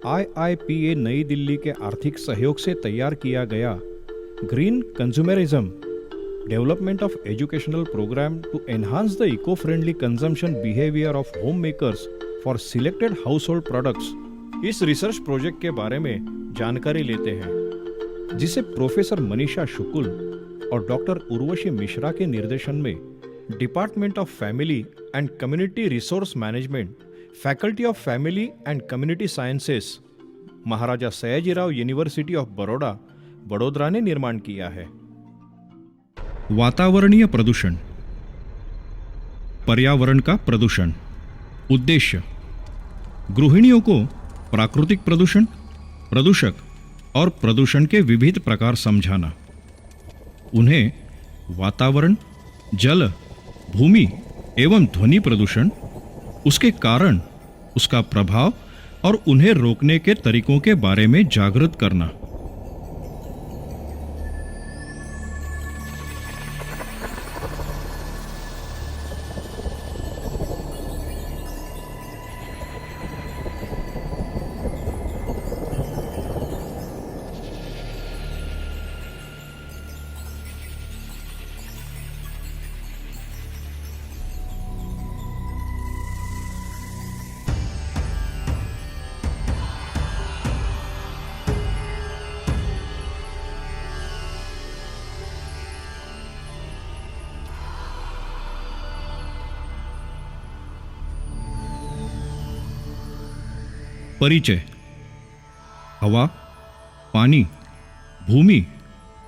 IIPA नई दिल्ली के आर्थिक सहयोग से तैयार किया गया green consumerism development of educational programme to enhance the eco friendly consumption behaviour of homemakers for selected household products, इस रिसर्च प्रोजेक्ट के बारे में जानकारी लेते हैं, जिसे प्रोफेसर मनीषा शुक्ल और डॉक्टर उर्वशी मिश्रा के निर्देशन में department of family and community resource management, faculty of family and community sciences, Maharaja Sayajirao university of Baroda, Vadodara ने निर्माण किया है। वातावरणीय प्रदूषण, पर्यावरण का प्रदूषण। उद्देश्य: गृहिणियों को प्राकृतिक प्रदूषण, प्रदूषक और प्रदूषण के विविध प्रकार समझाना, उन्हें वातावरण, जल, भूमि एवं ध्वनि प्रदूषण, उसके कारण, उसका प्रभाव और उन्हें रोकने के तरीकों के बारे में जागृत करना। परिचय: हवा, पानी, भूमि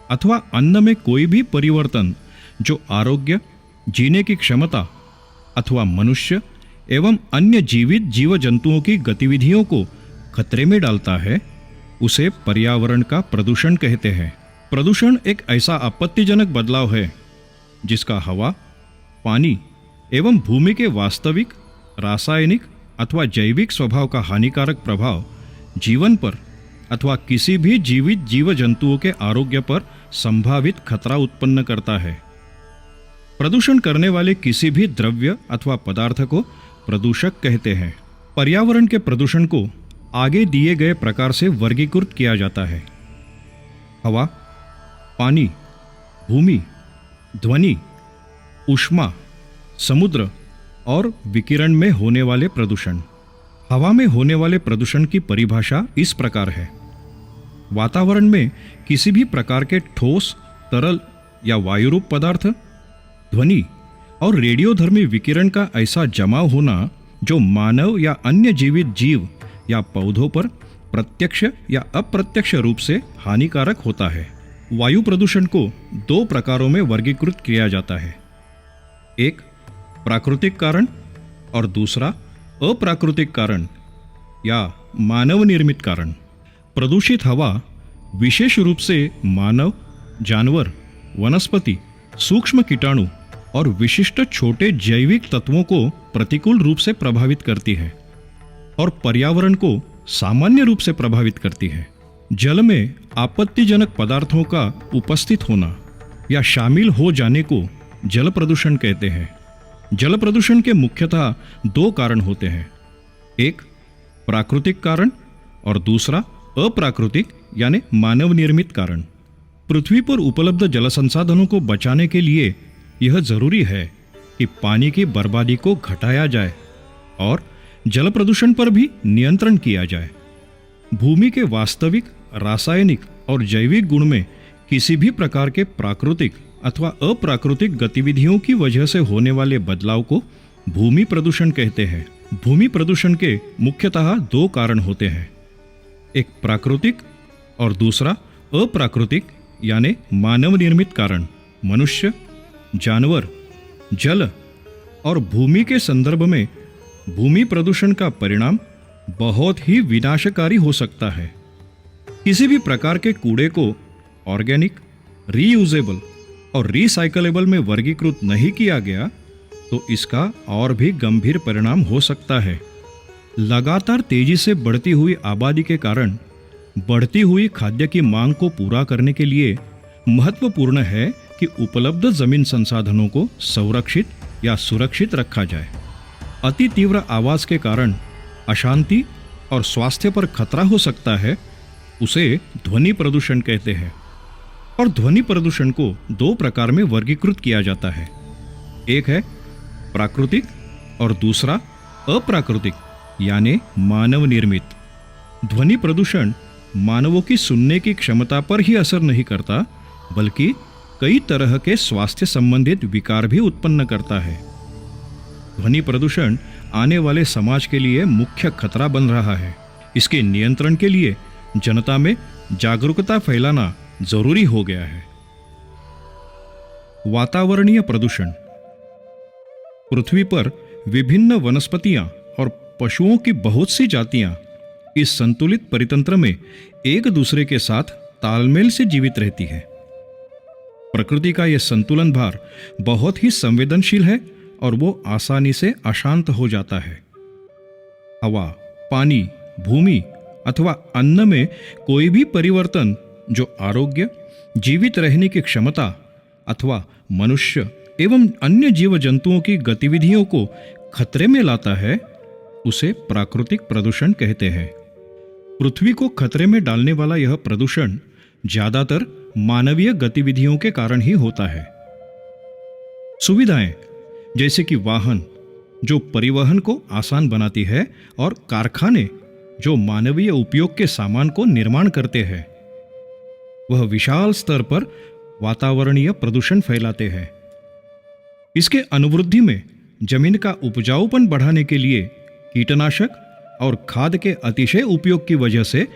अथवा अन्न में कोई भी परिवर्तन जो आरोग्य, जीने की क्षमता अथवा मनुष्य एवं अन्य जीवित जीव जंतुओं की गतिविधियों को खतरे में डालता है, उसे पर्यावरण का प्रदूषण कहते हैं। प्रदूषण एक ऐसा आपत्तिजनक बदलाव है जिसका हवा, पानी एवं भूमि के वास्तविक, रासायनिक अथवा जैविक स्वभाव का हानिकारक प्रभाव जीवन पर अथवा किसी भी जीवित जीव जंतुओं के आरोग्य पर संभावित खतरा उत्पन्न करता है। प्रदूषण करने वाले किसी भी द्रव्य अथवा पदार्थ को प्रदूषक कहते हैं। पर्यावरण के प्रदूषण को आगे दिए गए प्रकार से वर्गीकृत किया जाता है: हवा, पानी, भूमि, ध्वनि, ऊष्मा, समुद्र और विकिरण में होने वाले प्रदूषण। हवा में होने वाले प्रदूषण की परिभाषा इस प्रकार है: वातावरण में किसी भी प्रकार के ठोस, तरल या वायुरूप पदार्थ, ध्वनि और रेडियोधर्मी विकिरण का ऐसा जमाव होना जो मानव या अन्य जीवित जीव या पौधों पर प्रत्यक्ष या अप्रत्यक्ष रूप से हानिकारक होता है। वायु प्रदूषण को दो प्रकारों में वर्गीकृत किया जाता है: एक प्राकृतिक कारण और दूसरा अप्राकृतिक कारण या मानव निर्मित कारण। प्रदूषित हवा विशेष रूप से मानव, जानवर, वनस्पति, सूक्ष्म कीटाणु और विशिष्ट छोटे जैविक तत्वों को प्रतिकूल रूप से प्रभावित करती है और पर्यावरण को सामान्य रूप से प्रभावित करती है। जल में आपत्तिजनक पदार्थों का उपस्थित होना या शामिल हो जाने को जल प्रदूषण कहते हैं। जल प्रदूषण के मुख्यतः दो कारण होते हैं: एक प्राकृतिक कारण और दूसरा अप्राकृतिक यानी मानव निर्मित कारण। पृथ्वी पर उपलब्ध जल संसाधनों को बचाने के लिए यह जरूरी है कि पानी की बर्बादी को घटाया जाए और जल प्रदूषण पर भी नियंत्रण किया जाए। भूमि के वास्तविक, रासायनिक और जैविक गुण में किसी भी प्रकार के प्राकृतिक अथवा अप्राकृतिक गतिविधियों की वजह से होने वाले बदलाव को भूमि प्रदूषण कहते हैं। भूमि प्रदूषण के मुख्यतः दो कारण होते हैं: एक प्राकृतिक और दूसरा अप्राकृतिक यानी मानव निर्मित कारण। मनुष्य, जानवर, जल और भूमि के संदर्भ में भूमि प्रदूषण का परिणाम बहुत ही विनाशकारी हो सकता है। किसी भी प्रकार के कूड़े को ऑर्गेनिक, रीयूजेबल और रिसाइकलेबल में वर्गीकृत नहीं किया गया तो इसका और भी गंभीर परिणाम हो सकता है। लगातार तेजी से बढ़ती हुई आबादी के कारण बढ़ती हुई खाद्य की मांग को पूरा करने के लिए महत्वपूर्ण है कि उपलब्ध जमीन संसाधनों को संरक्षित या सुरक्षित रखा जाए। अति तीव्र आवाज के कारण अशांति और स्वास्थ्य पर खतरा हो सकता है, उसे ध्वनि प्रदूषण कहते हैं। और ध्वनि प्रदूषण को दो प्रकार में वर्गीकृत किया जाता है। एक है प्राकृतिक और दूसरा अप्राकृतिक यानी मानव निर्मित। ध्वनि प्रदूषण मानवों की सुनने की क्षमता पर ही असर नहीं करता, बल्कि कई तरह के स्वास्थ्य संबंधित विकार भी उत्पन्न करता है। ध्वनि प्रदूषण आने वाले समाज के लिए मुख्य खतरा बन रहा है। इसके नियंत्रण के लिए जनता में जागरूकता फैलाना जरूरी हो गया है। वातावरणीय प्रदूषण। पृथ्वी पर विभिन्न वनस्पतियां और पशुओं की बहुत सी जातियां इस संतुलित परितंत्र में एक दूसरे के साथ तालमेल से जीवित रहती है। प्रकृति का यह संतुलन भार बहुत ही संवेदनशील है और वो आसानी से अशांत हो जाता है। हवा, पानी, भूमि अथवा अन्न में कोई भी परिवर्तन जो आरोग्य, जीवित रहने की क्षमता अथवा मनुष्य एवं अन्य जीव जंतुओं की गतिविधियों को खतरे में लाता है, उसे प्राकृतिक प्रदूषण कहते हैं। पृथ्वी को खतरे में डालने वाला यह प्रदूषण ज्यादातर मानवीय गतिविधियों के कारण ही होता है। सुविधाएं जैसे कि वाहन जो परिवहन को आसान बनाती है और कारखाने जो मानवीय उपयोग के सामान को निर्माण करते हैं, वह विशाल स्तर पर वातावरणीय प्रदूषण फैलाते हैं। इसके अनुवृद्धि में जमीन का उपजाऊपन बढ़ाने के लिए कीटनाशक और खाद के अतिशय उपयोग की वजह से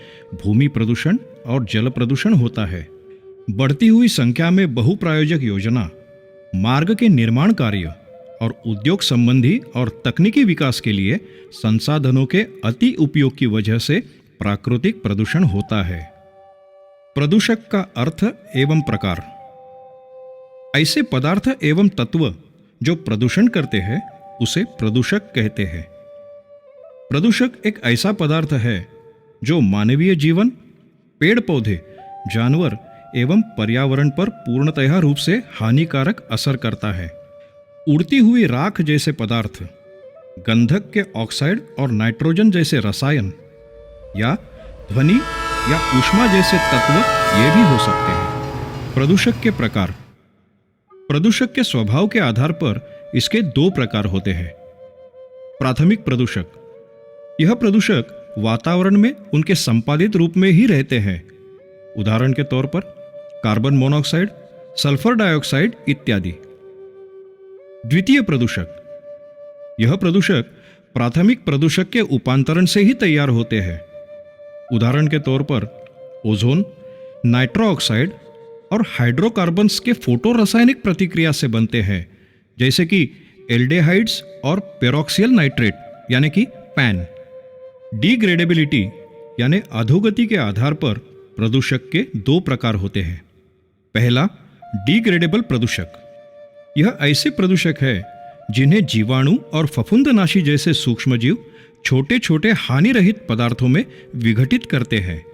भूमि प्रदूषण और जल प्रदूषण होता है। बढ़ती हुई संख्या में बहुप्रायोजक योजना, मार्ग के निर्माण कार्य और उद्योग संबंधी और तकनीकी विकास के लिए संसाधनों के अति उपयोग की वजह से प्राकृतिक प्रदूषण होता है। प्रदूषक का अर्थ एवं प्रकार। ऐसे पदार्थ एवं तत्व जो प्रदूषण करते हैं उसे प्रदूषक कहते हैं। प्रदूषक एक ऐसा पदार्थ है जो मानवीय जीवन, पेड़ पौधे, जानवर एवं पर्यावरण पर पूर्णतः रूप से हानिकारक असर करता है। उड़ती हुई राख जैसे पदार्थ, गंधक के ऑक्साइड और नाइट्रोजन जैसे रसायन या ध्वनि या ऊष्मा जैसे तत्व ये भी हो सकते हैं। प्रदूषक के प्रकार। प्रदूषक के स्वभाव के आधार पर इसके दो प्रकार होते हैं। प्राथमिक प्रदूषक। यह प्रदूषक वातावरण में उनके संपादित रूप में ही रहते हैं। उदाहरण के तौर पर कार्बन मोनोऑक्साइड, सल्फर डाइऑक्साइड इत्यादि। द्वितीय प्रदूषक। यह प्रदूषक प्राथमिक प्रदूषक के उपांतरण से ही तैयार होते हैं। उदाहरण के तौर पर ओजोन, नाइट्रो ऑक्साइड और हाइड्रोकार्बन्स के फोटो रासायनिक प्रतिक्रिया से बनते हैं, जैसे कि एल्डेहाइड्स और पेरोक्सियल नाइट्रेट यानी कि पैन। डिग्रेडेबिलिटी यानी अधोगति के आधार पर प्रदूषक के दो प्रकार होते हैं। पहला, डिग्रेडेबल प्रदूषक। यह ऐसे प्रदूषक है जिन्हें जीवाणु और फफूंदनाशी जैसे सूक्ष्मजीव छोटे छोटे हानि रहित पदार्थों में विघटित करते हैं।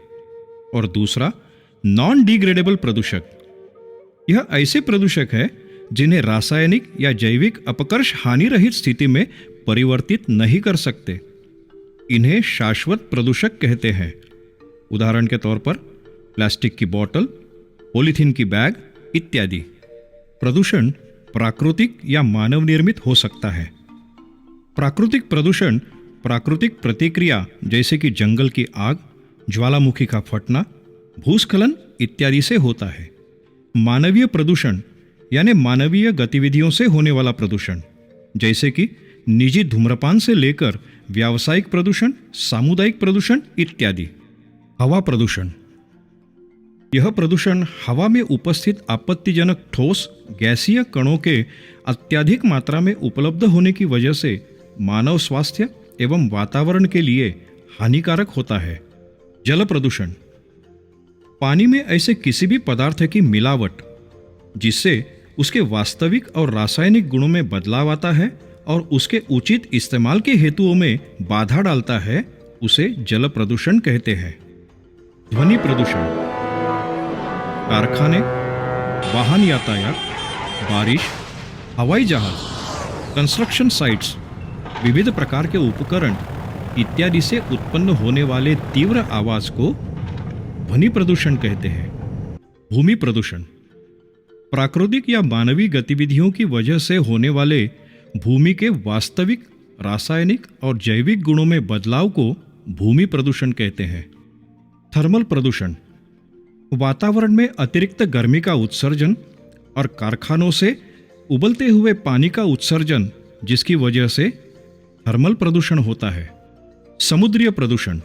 और दूसरा, नॉन डिग्रेडेबल प्रदूषक। यह ऐसे प्रदूषक है जिन्हें रासायनिक या जैविक अपकर्ष हानि रहित स्थिति में परिवर्तित नहीं कर सकते। इन्हें शाश्वत प्रदूषक कहते हैं। उदाहरण के तौर पर प्लास्टिक की बोतल, पॉलीथीन की बैग इत्यादि। प्रदूषण प्राकृतिक या मानव निर्मित हो सकता है। प्राकृतिक प्रदूषण प्राकृतिक प्रतिक्रिया जैसे कि जंगल की आग, ज्वालामुखी का फटना, भूस्खलन इत्यादि से होता है। मानवीय प्रदूषण यानी मानवीय गतिविधियों से होने वाला प्रदूषण, जैसे कि निजी धूम्रपान से लेकर व्यावसायिक प्रदूषण, सामुदायिक प्रदूषण इत्यादि। हवा प्रदूषण। यह प्रदूषण हवा में उपस्थित आपत्तिजनक ठोस गैसीय कणों के अत्यधिक मात्रा में उपलब्ध होने की वजह से मानव स्वास्थ्य एवं वातावरण के लिए हानिकारक होता है। जल प्रदूषण। पानी में ऐसे किसी भी पदार्थ की मिलावट जिससे उसके वास्तविक और रासायनिक गुणों में बदलाव आता है और उसके उचित इस्तेमाल के हेतुओं में बाधा डालता है, उसे जल प्रदूषण कहते हैं। ध्वनि प्रदूषण। कारखाने, वाहन यातायात, बारिश, हवाई जहाज, कंस्ट्रक्शन साइट्स, विविध प्रकार के उपकरण इत्यादि से उत्पन्न होने वाले तीव्र आवाज को ध्वनि प्रदूषण कहते हैं। भूमि प्रदूषण प्राकृतिक या मानवीय गतिविधियों की वजह से होने वाले भूमि के वास्तविक रासायनिक और जैविक गुणों में बदलाव को भूमि प्रदूषण कहते हैं। थर्मल प्रदूषण वातावरण में अतिरिक्त गर्मी का उत्सर्जन और कारखानों से उबलते हुए पानी का उत्सर्जन, जिसकी वजह से थर्मल प्रदूषण होता है। समुद्रीय प्रदूषण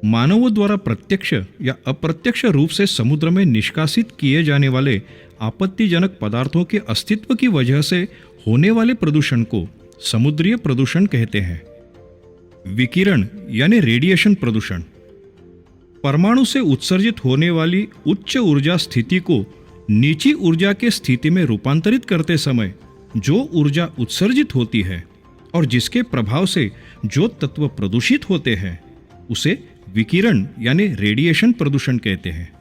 मानवों द्वारा प्रत्यक्ष या अप्रत्यक्ष रूप से समुद्र में निष्कासित किए जाने वाले आपत्तिजनक पदार्थों के अस्तित्व की वजह से होने वाले प्रदूषण को समुद्रीय प्रदूषण कहते हैं। विकिरण यानी रेडिएशन प्रदूषण परमाणु से उत्सर्जित होने वाली उच्च ऊर्जा स्थिति को नीची ऊर्जा के स्थिति में रूपांतरित करते समय जो ऊर्जा उत्सर्जित होती है और जिसके प्रभाव से जो तत्व प्रदूषित होते हैं उसे विकिरण यानी रेडिएशन प्रदूषण कहते हैं।